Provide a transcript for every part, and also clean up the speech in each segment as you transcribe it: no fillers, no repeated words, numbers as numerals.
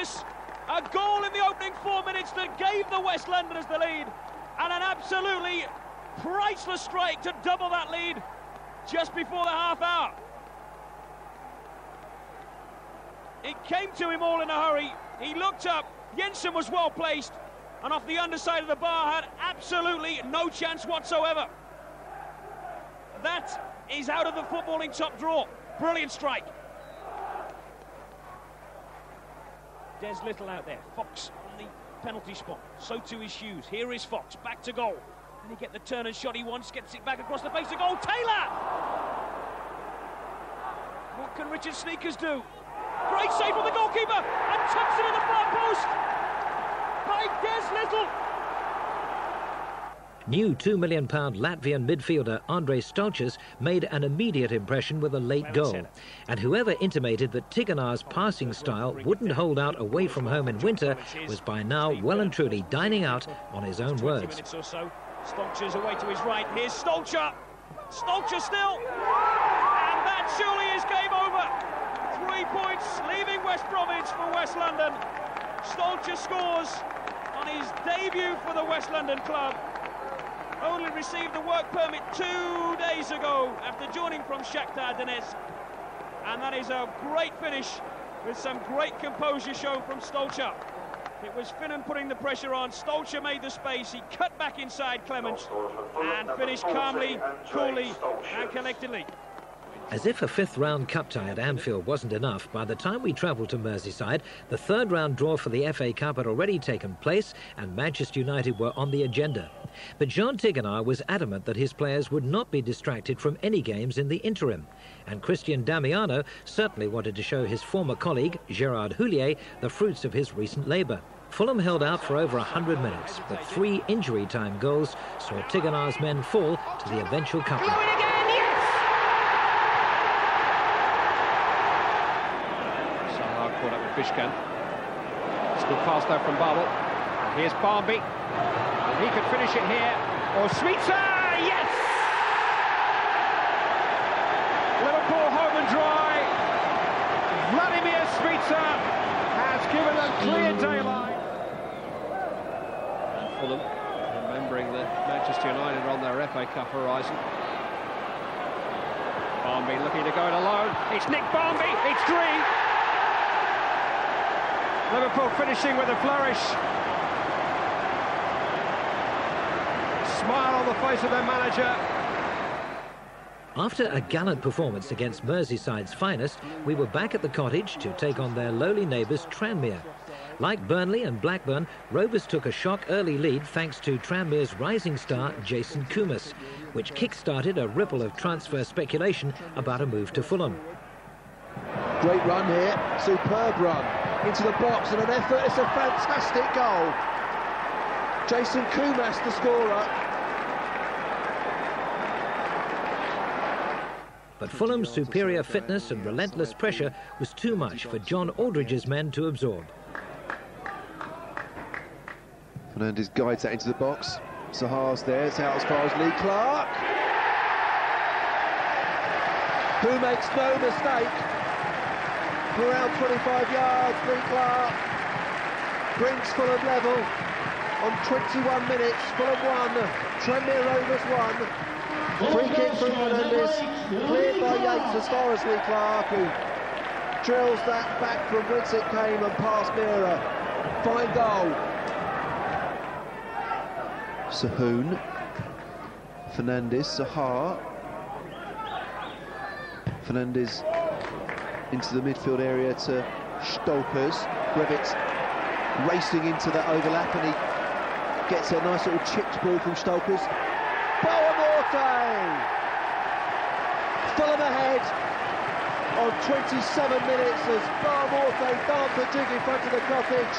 Marvellous! A goal in the opening 4 minutes that gave the West Londoners the lead, and an absolutely priceless strike to double that lead just before the half hour. It came to him all in a hurry. He looked up, Jensen was well placed, and off the underside of the bar had absolutely no chance whatsoever. That is out of the footballing top drawer. Brilliant strike. Des Little out there, Fox on the penalty spot, so too is Hughes. Here is Fox, back to goal. Can he get the turn and shot he wants, gets it back across the face of goal, Taylor! What can Richard Sneakers do? Great save from the goalkeeper, and tucks it in the far post by Des Little. New £2 million Latvian midfielder Andres Stolčas made an immediate impression with a late goal. And whoever intimated that Tiganar's passing style wouldn't hold out away from home in winter was by now well and truly dining out on his own words. Stolčas away to his right. Here's Stolča. Stolča still. And that surely is game over. 3 points leaving West Bromwich for West London. Stolča scores on his debut for the West London club. Only received the work permit 2 days ago after joining from Shakhtar Donetsk. And that is a great finish with some great composure shown from Stolča. It was Fulham putting the pressure on. Stolča made the space. He cut back inside Clement and finished calmly, coolly and collectedly. As if a fifth-round cup tie at Anfield wasn't enough, by the time we travelled to Merseyside, the third-round draw for the FA Cup had already taken place and Manchester United were on the agenda. But Jean Tiganar was adamant that his players would not be distracted from any games in the interim. And Christian Damiano certainly wanted to show his former colleague, Gerard Houllier, the fruits of his recent labour. Fulham held out for over 100 minutes, but 3 injury-time goals saw Tiganar's men fall to the eventual cup. Caught up with Fishkan. Still pass though from Babel. Here's Barmby. He could finish it here. Or Sweetser! Yes! Liverpool home and dry. Vladimir Sweetser has given them clear daylight. And Fulham, remembering that Manchester United are on their FA Cup horizon. Barmby looking to go it alone. It's Nick Barmby. It's Dree. Liverpool finishing with a flourish. Smile on the face of their manager. After a gallant performance against Merseyside's finest, we were back at the Cottage to take on their lowly neighbours Tranmere. Like Burnley and Blackburn, Rovers took a shock early lead thanks to Tranmere's rising star Jason Kumas, which kick-started a ripple of transfer speculation about a move to Fulham. Great run here, superb run. Into the box and an effort, it's a fantastic goal. Jason Kumas, the scorer. But Fulham's superior fitness and relentless pressure was too much for John Aldridge's men to absorb. Fernandez guides that into the box. Sahar's there, it's out as far as Lee Clark. Who makes no mistake. Around 25 yards, Lee Clark brings Fulham level on 21 minutes. Fulham 1, Tranmere Rovers 1. Free kick from Fernandez, cleared by Yates as far as Lee Clark, who drills that back from whence it came and past Mira. Fine goal. Sahoon, Fernandez, Sahar. Fernandez into the midfield area to Stolpers. Brevitz racing into that overlap and he gets a nice little chipped ball from Stolpers. Boamorte! Fulham ahead on 27 minutes as Boamorte danced a jig in front of the Cottage.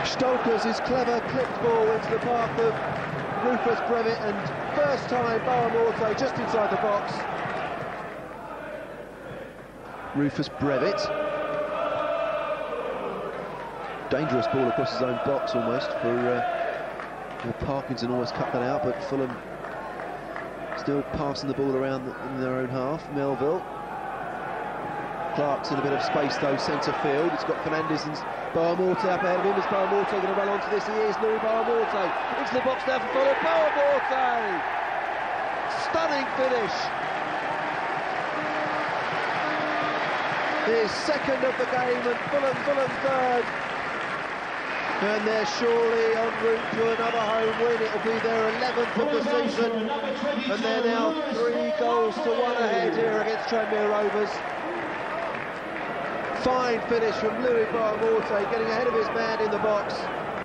Stolpers' clever clipped ball into the path of Rufus Brevett, and first time Boamorte just inside the box. Rufus Brevett. Dangerous ball across his own box almost for Parkinson, almost cut that out, but Fulham still passing the ball around in their own half. Melville. Clark's in a bit of space though, centre field. He's got Fernandes and Boa-Morte up ahead of him. Is Boa-Morte going to run onto this? He is. Louis Boa-Morte into the box now for Fulham. Boa-Morte! Stunning finish. His second of the game, and Fulham third. And they're surely en route to another home win. It'll be their 11th of the season, and they're now 3 goals to 1 ahead here against Tranmere Rovers. Fine finish from Louis Boa-Morte, getting ahead of his man in the box.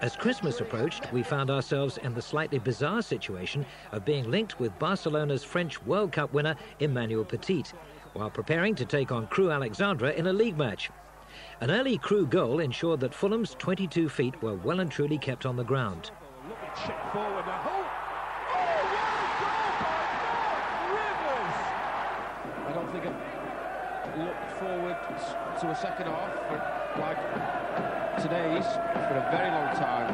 As Christmas approached, we found ourselves in the slightly bizarre situation of being linked with Barcelona's French World Cup winner Emmanuel Petit, while preparing to take on Crewe Alexandra in a league match. An early Crewe goal ensured that Fulham's 22 feet were well and truly kept on the ground. Check forward now. Oh, what a goal by Rivers! I don't think I've looked forward to a second half like today's for a very long time.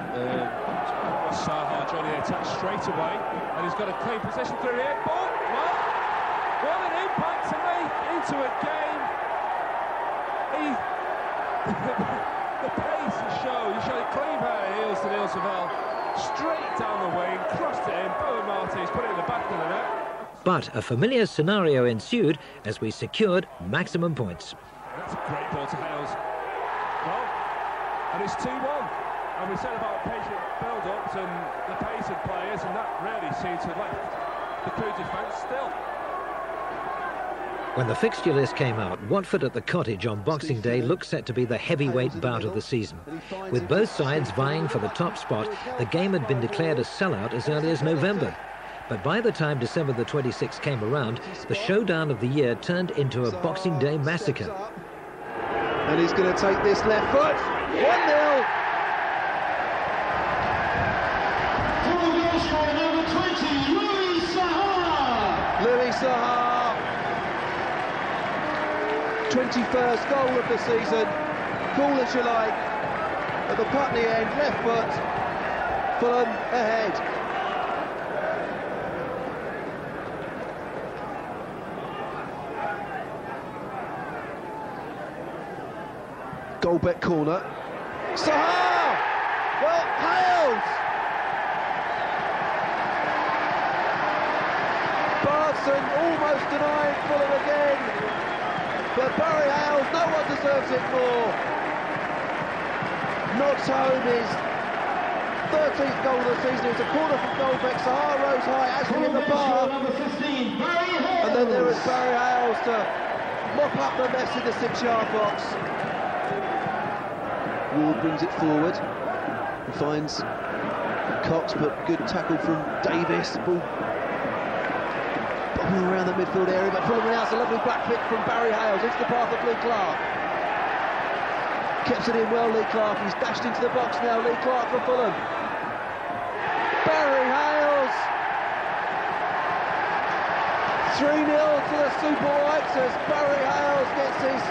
Saha, Johnny, attacks straight away, and he's got a clean possession through here. But, well, what an impact to make into a game. The pace he showed a clean pair of heels to Neil Savell, straight down the wing, crossed it in. Boa-Morte's put it in the back of the net. But a familiar scenario ensued as we secured maximum points. That's a great ball to Hales. Well, and it's 2-1. And we said about patient build-ups and the pace of players, and that really seemed to have left the Crewe defence still. When the fixture list came out, Watford at the Cottage on Boxing Day looked set to be the heavyweight bout of the season. With both sides vying for the top spot, the game had been declared a sellout as early as November. But by the time December the 26th came around, the showdown of the year turned into a Boxing Day massacre. And he's going to take this left foot. 1-0. Number 20, Louis Saha. Louis Saha. 21st goal of the season, call as you like, at the Putney end, left foot, Fulham ahead. Goalbet corner, Saha! Well, Hales! Barton almost denying Fulham again. But Barry Hales, no one deserves it more. Nods home his 13th goal of the season. It's a corner from Goldbeck. Saha rose high, actually in the bar. And then there was Barry Hales to mop up the mess in the 6-yard box. Ward brings it forward and finds Cox, but good tackle from Davis. Ball around the midfield area, but Fulham announced a lovely back flick from Barry Hales into the path of Lee Clark. Keeps it in well, Lee Clark. He's dashed into the box now, Lee Clark for Fulham. Barry Hales! 3-0 to the Super Whites as Barry Hales gets his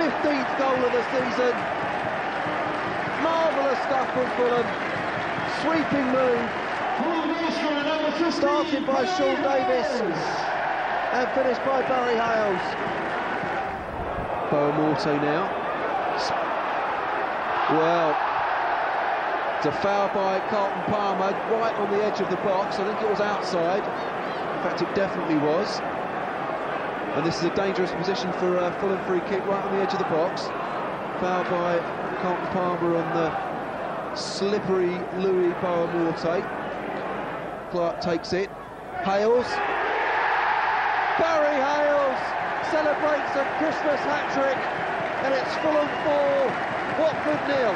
15th goal of the season. Marvellous stuff from Fulham. Sweeping move. Started by Sean Davis and finished by Barry Hales. Boa-Morte now. Well, it's a foul by Carlton Palmer right on the edge of the box. I think it was outside. In fact, it definitely was. And this is a dangerous position for a Fulham free kick right on the edge of the box. Foul by Carlton Palmer on the slippery Louis Boa-Morte. Clark takes it. Hales. Barry Hales celebrates a Christmas hat-trick, and it's Fulham 4, Watford 0.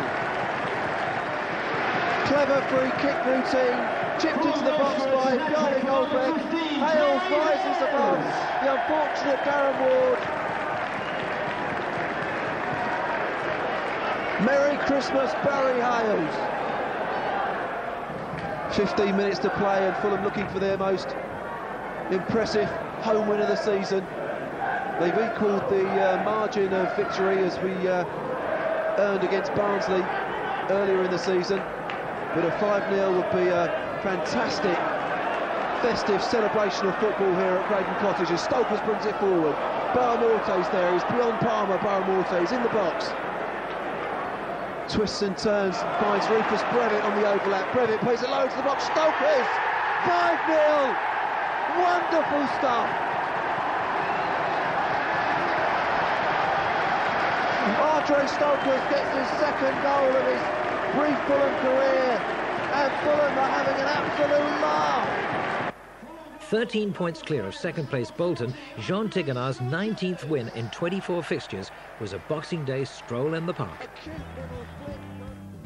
Clever free kick routine, chipped into the box by Bjarne Goldbeck. Hales rises above the unfortunate Darren Ward. Merry Christmas, Barry Hales. 15 minutes to play and Fulham looking for their most impressive home win of the season. They've equalled the margin of victory as we earned against Barnsley earlier in the season, but a 5-0 would be a fantastic festive celebration of football here at Craven Cottage as Stokers brings it forward. Boa-Morte's there, he's beyond Palmer. Boa-Morte, he's in the box. Twists and turns, finds Rufus Brevitt on the overlap. Brevitt plays it low to the box. Stokers! 5-0! Wonderful stuff! Andre Stokers gets his second goal of his brief Fulham career, and Fulham are having an absolute laugh. 13 points clear of second-place Bolton, Jean Tiganar's 19th win in 24 fixtures was a Boxing Day stroll in the park.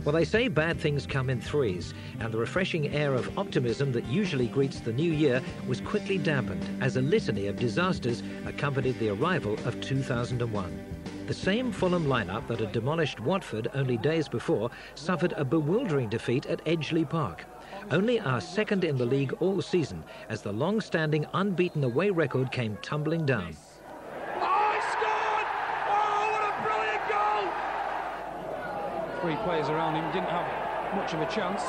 Well, they say bad things come in threes, and the refreshing air of optimism that usually greets the new year was quickly dampened as a litany of disasters accompanied the arrival of 2001. The same Fulham lineup that had demolished Watford only days before suffered a bewildering defeat at Edgeley Park. Only our second in the league all season, as the long-standing unbeaten away record came tumbling down. Oh, he scored! Oh, what a brilliant goal! 3 players around him didn't have much of a chance.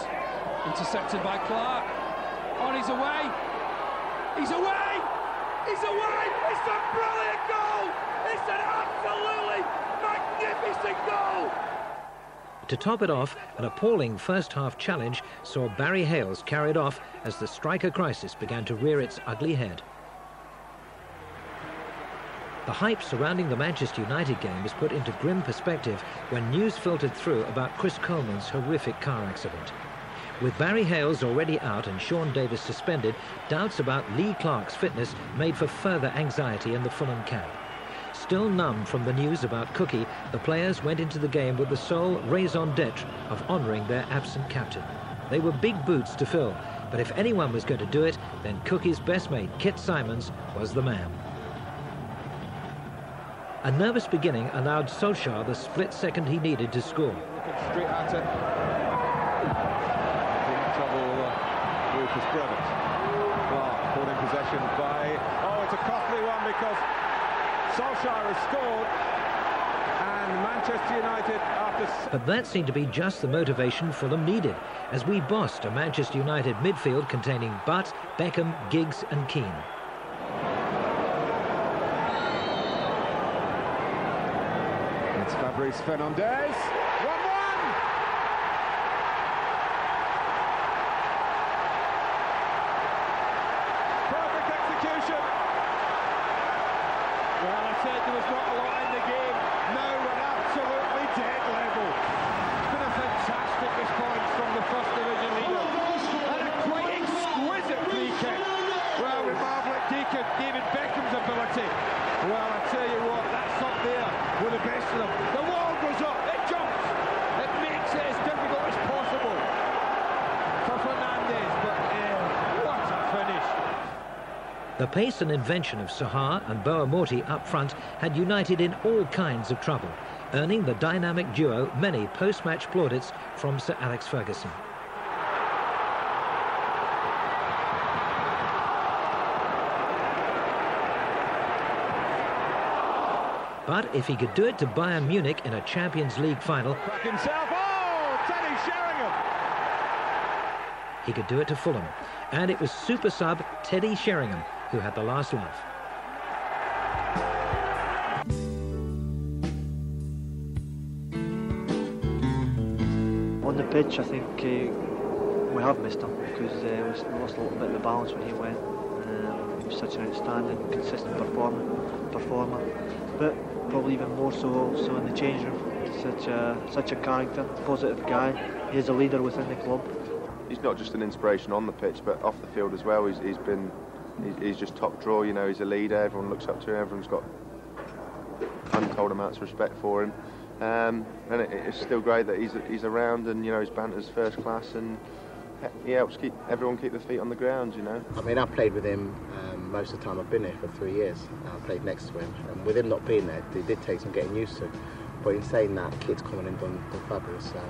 Intercepted by Clark. Oh, he's away! He's away! He's away! It's a brilliant goal! It's an absolutely magnificent goal! To top it off, an appalling first-half challenge saw Barry Hales carried off as the striker crisis began to rear its ugly head. The hype surrounding the Manchester United game was put into grim perspective when news filtered through about Chris Coleman's horrific car accident. With Barry Hales already out and Sean Davis suspended, doubts about Lee Clark's fitness made for further anxiety in the Fulham camp. Still numb from the news about Cookie, the players went into the game with the sole raison d'etre of honouring their absent captain. They were big boots to fill, but if anyone was going to do it, then Cookie's best mate, Kit Symons, was the man. A nervous beginning allowed Solskjaer the split second he needed to score. Straight at it. In trouble, Rufus Brevitt. Clark caught in possession by... Oh, it's a costly one because Solskjaer has scored, and Manchester United after... But that seemed to be just the motivation Fulham needed, as we bossed a Manchester United midfield containing Butt, Beckham, Giggs and Keane. It's Fabrice Fernandes. 1-1! Perfect execution. Well, I said there was not a lot in the game. Now we're absolutely dead level. It's been a fantastic response from the first division leader. And a quite exquisite free kick. Well, with Marvin Deacon, David Beckham's ability. Well, I tell you what, that's up there with the best of them. The wall goes up, it jumps. It makes it as difficult as possible for Fernandes, but what a finish. The pace and invention of Sahar and Boa-Morte up front had United in all kinds of trouble, earning the dynamic duo many post-match plaudits from Sir Alex Ferguson. But if he could do it to Bayern Munich in a Champions League final, Back himself. Oh, Teddy Sheringham. he could do it to Fulham. And it was super sub Teddy Sheringham who had the last laugh. On the pitch, I think we have missed him because we lost a little bit of the balance when he went. He was such an outstanding, consistent performer, but probably even more so in the change room. Such a character, positive guy. He is a leader within the club. He's not just an inspiration on the pitch, but off the field as well. He's just top draw. You know, he's a leader. Everyone looks up to him. Everyone's got untold amounts of respect for him. And it's still great that he's around, and you know his banter's first class, and he helps keep everyone keep their feet on the ground. You know. I mean, I've played with him most of the time. I've been there for 3 years. I played next to him, and with him not being there, it did take some getting used to. But in saying that, Kit's coming in done fabulous. So